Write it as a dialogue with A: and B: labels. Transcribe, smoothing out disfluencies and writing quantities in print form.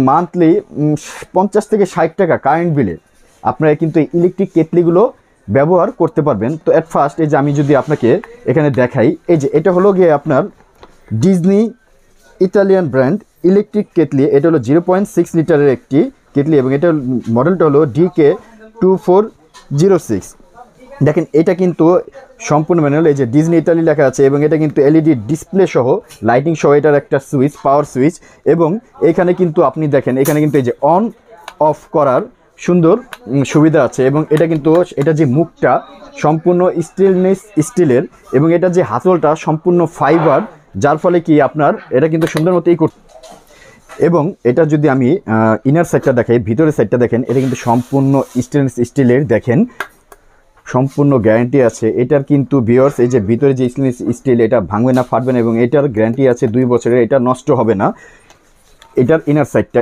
A: Monthly 50 থেকে 60 টাকা current বিলে আপনারা কিন্তু এই ইলেকট্রিক কেটলিগুলো ব্যবহার করতে পারবেন। তো অ্যাট ফার্স্ট এই যে আমি যদি আপনাকে এখানে দেখাই, এই যে এটা হলো গিয়ে আপনার Disney Italian brand electric kettle. এটা হলো 0.6 লিটারের একটি কেটলি এবং এটা মডেলটা হলো DK2406। দেখেন এটা কিন্তু সম্পূর্ণ ম্যানুয়াল, এই যে ডিজনি ইতালি লেখা আছে এবং এটা কিন্তু এলইডি ডিসপ্লে সহ লাইটিং সহ এটার একটা সুইচ, পাওয়ার সুইচ। এবং এখানে কিন্তু আপনি দেখেন এখানে কিন্তু এই যে অন অফ করার সুন্দর সুবিধা আছে এবং এটা কিন্তু এটা যে মুখটা সম্পূর্ণ স্টিলের এবং এটা যে হাতলটা সম্পূর্ণ ফাইবার, যার ফলে কি আপনার এটা কিন্তু সুন্দর মতোই করতে। এবং এটা যদি আমি ইনার সাইডটা দেখাই, ভিতরের সাইডটা দেখেন, এটা কিন্তু সম্পূর্ণ স্টিলের দেখেন, সম্পূর্ণ গ্যারান্টি আছে এটার কিন্তু ভিউয়ার্স। এই যে ভিতরে যে স্টিল এটা ভাঙবে না, ফাটবে না এবং এটার গ্যারান্টি আছে 2 বছরের, এটা নষ্ট হবে না। এটার ইনার সাইডটা